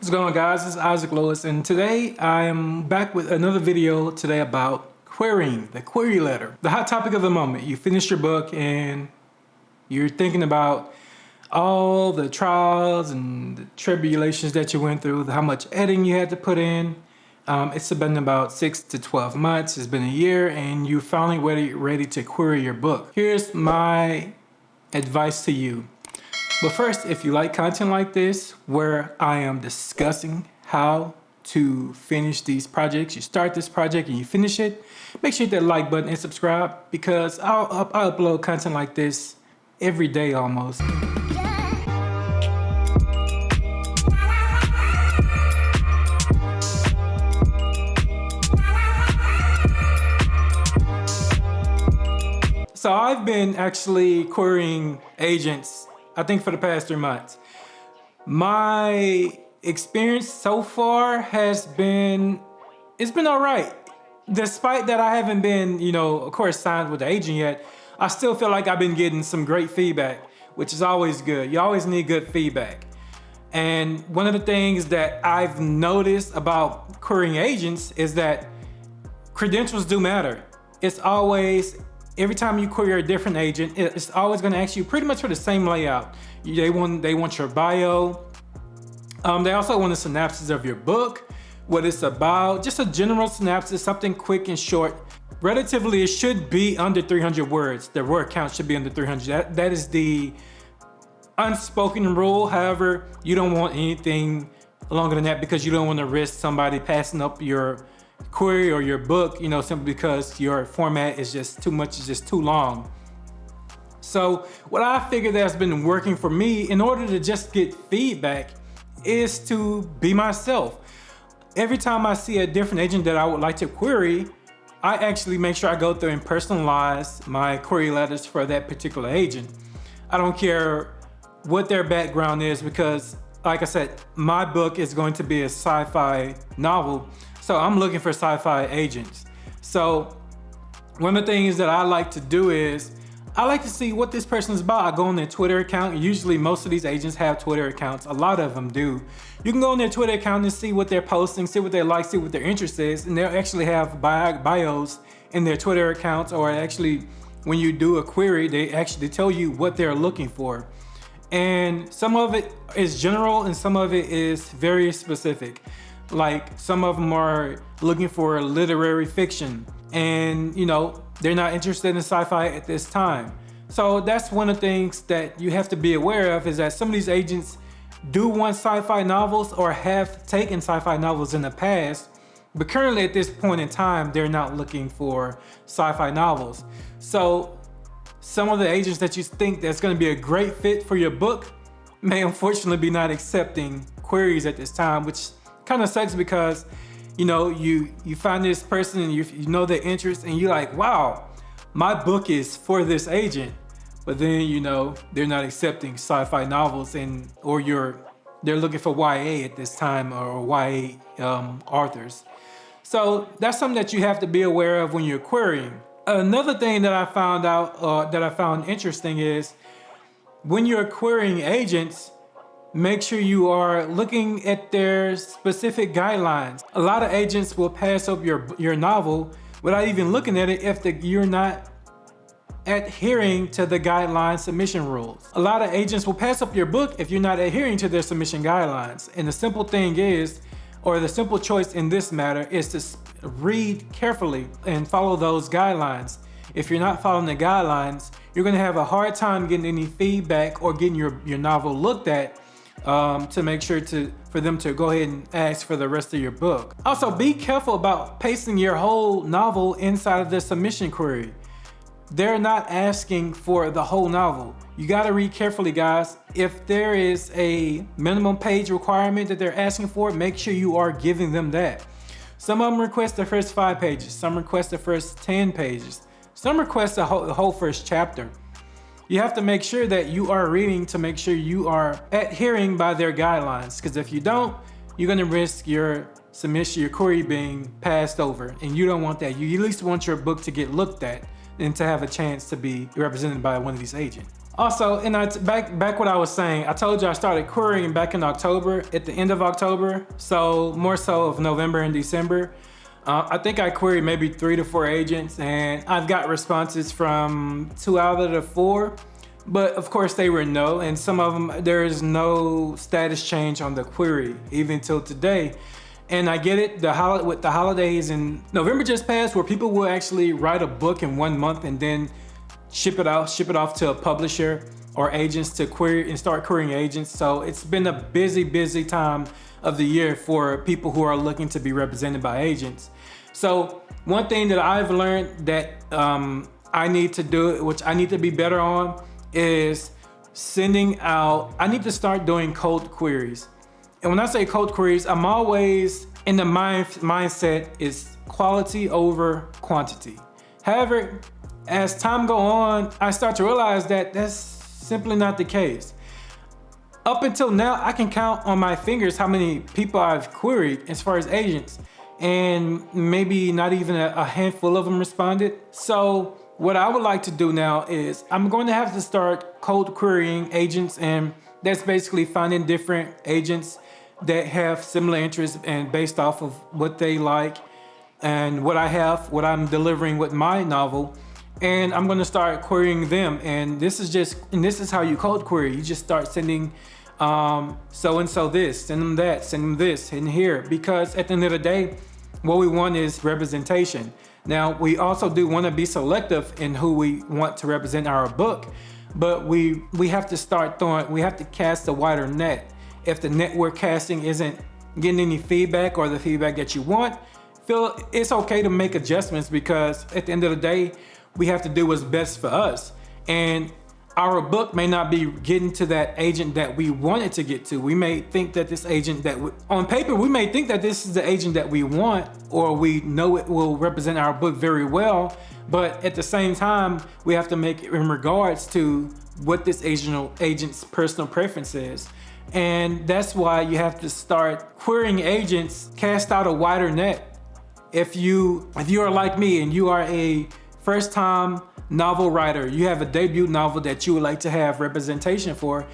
What's going on, guys? This is Isaac Lewis, and today I am back with another video today about querying, the query letter. The hot topic of the moment. You finished your book and you're thinking about all the trials and the tribulations that you went through, how much editing you had to put in. It's been about 6 to 12 months. It's been a year and you're finally ready to query your book. Here's my advice to you. But first, if you like content like this, where I am discussing how to finish these projects, you start this project and you finish it, make sure you hit that like button and subscribe, because I'll upload content like this every day almost. So I've been actually querying agents, I think, for the past 3 months. My experience so far has been, it's been all right. Despite that I haven't been, of course, signed with the agent yet, I still feel like I've been getting some great feedback, which is always good. You always need good feedback. And one of the things that I've noticed about querying agents is that credentials do matter. It's always, every time you query a different agent, it's always going to ask you pretty much for the same layout. They want your bio. They also want a synopsis of your book, what it's about, just a general synopsis, something quick and short. Relatively, it should be under 300 words. The word count should be under 300. That is the unspoken rule. However, you don't want anything longer than that because you don't want to risk somebody passing up your query or your book, simply because your format is just too much, it's just too long. So what I figured that's been working for me in order to just get feedback is to be myself. Every time I see a different agent that I would like to query, I actually make sure I go through and personalize my query letters for that particular agent. I don't care what their background is because, like I said, my book is going to be a sci-fi novel. So I'm looking for sci-fi agents. So one of the things that I like to do is I like to see what this person is about. I go on their Twitter account. Usually most of these agents have Twitter accounts. A lot of them do. You can go on their Twitter account and see what they're posting, see what they like, see what their interest is. And they'll actually have bios in their Twitter accounts, or actually when you do a query, they actually tell you what they're looking for. And some of it is general and some of it is very specific. Like some of them are looking for literary fiction and they're not interested in sci-fi at this time. So that's one of the things that you have to be aware of, is that some of these agents do want sci-fi novels or have taken sci-fi novels in the past, but currently at this point in time, they're not looking for sci-fi novels. So some of the agents that you think that's going to be a great fit for your book may unfortunately be not accepting queries at this time, which kind of sucks because you find this person and you know their interest and you're like, wow, my book is for this agent, but then they're not accepting sci-fi novels or they're looking for YA at this time, or YA authors. So that's something that you have to be aware of when you're querying. Another thing that I found out that I found interesting is when you're querying agents, make sure you are looking at their specific guidelines. A lot of agents will pass up your novel without even looking at it if you're not adhering to the guideline submission rules. A lot of agents will pass up your book if you're not adhering to their submission guidelines. And the simple thing is, or the simple choice in this matter, is to read carefully and follow those guidelines. If you're not following the guidelines, you're gonna have a hard time getting any feedback or getting your novel looked at, to make sure for them to go ahead and ask for the rest of your book. Also, be careful about pasting your whole novel inside of the submission query. They're not asking for the whole novel. You gotta read carefully, guys. If there is a minimum page requirement that they're asking for, make sure you are giving them that. Some of them request the first 5 pages. Some request the first 10 pages. Some request the whole first chapter. You have to make sure that you are reading to make sure you are adhering by their guidelines, because if you don't, you're going to risk your submission, your query being passed over, and you don't want that. You at least want your book to get looked at and to have a chance to be represented by one of these agents. Also, and back what I was saying, I told you I started querying back in October, at the end of October, so more so of November and December. I think I queried maybe 3 to 4 agents, and I've got responses from 2 out of the 4, but of course they were no, and some of them, there is no status change on the query, even till today. And I get it, with the holidays and November just passed, where people will actually write a book in 1 month and then ship it off to a publisher or agents to query and start querying agents. So it's been a busy time of the year for people who are looking to be represented by agents. So one thing that I've learned that I need to do, which I need to be better on, is sending out, I need to start doing cold queries. And when I say cold queries, I'm always in the mindset is quality over quantity. However, as time go on, I start to realize that that's simply not the case. Up until now, I can count on my fingers how many people I've queried as far as agents, and maybe not even a handful of them responded. So what I would like to do now is I'm going to have to start cold querying agents, and that's basically finding different agents that have similar interests and based off of what they like and what I'm delivering with my novel. And I'm gonna start querying them. And this is how you cold query. You just start sending so-and-so this, send them that, send them this and here. Because at the end of the day, what we want is representation. Now, we also do wanna be selective in who we want to represent our book, but we have to we have to cast a wider net. If the net we're casting isn't getting any feedback or the feedback that you want, feel it's okay to make adjustments, because at the end of the day, we have to do what's best for us. And our book may not be getting to that agent that we want it to get to. We may think that this agent on paper, we may think that this is the agent that we want, or we know it will represent our book very well. But at the same time, we have to make it in regards to what this agent's personal preference is. And that's why you have to start querying agents, cast out a wider net. If you are like me and you are a first-time novel writer, you have a debut novel that you would like to have representation for,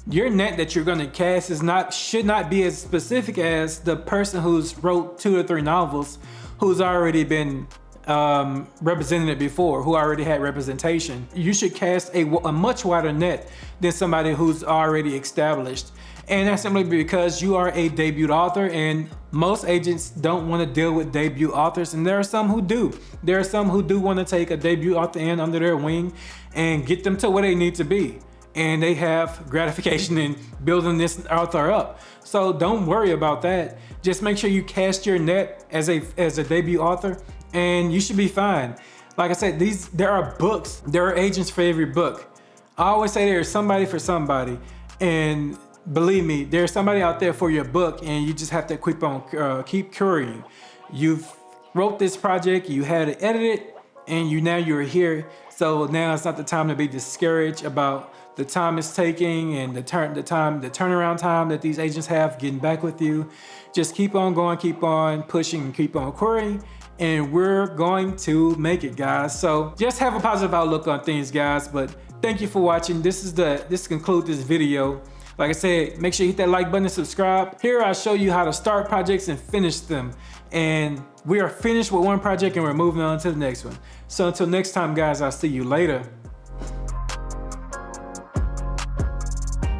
your net that you're going to cast should not be as specific as the person who's wrote 2 or 3 novels, who's already been represented it before, who already had representation. You should cast a much wider net than somebody who's already established. And that's simply because you are a debut author, and most agents don't want to deal with debut authors, and there are some who do. There are some who do want to take a debut author in under their wing and get them to where they need to be. And they have gratification in building this author up. So don't worry about that. Just make sure you cast your net as a debut author, and you should be fine. Like I said, there are agents for every book. I always say there's somebody for somebody, and believe me, there's somebody out there for your book, and you just have to keep querying. You've wrote this project, you had to edit it, and now you're here. So now it's not the time to be discouraged about the time it's taking and the turnaround time that these agents have getting back with you. Just keep on going, keep on pushing, and keep on querying, and we're going to make it, guys. So just have a positive outlook on things, guys. But thank you for watching. This concludes this video. Like I said, make sure you hit that like button and subscribe. Here I show you how to start projects and finish them. And we are finished with one project and we're moving on to the next one. So until next time, guys, I'll see you later.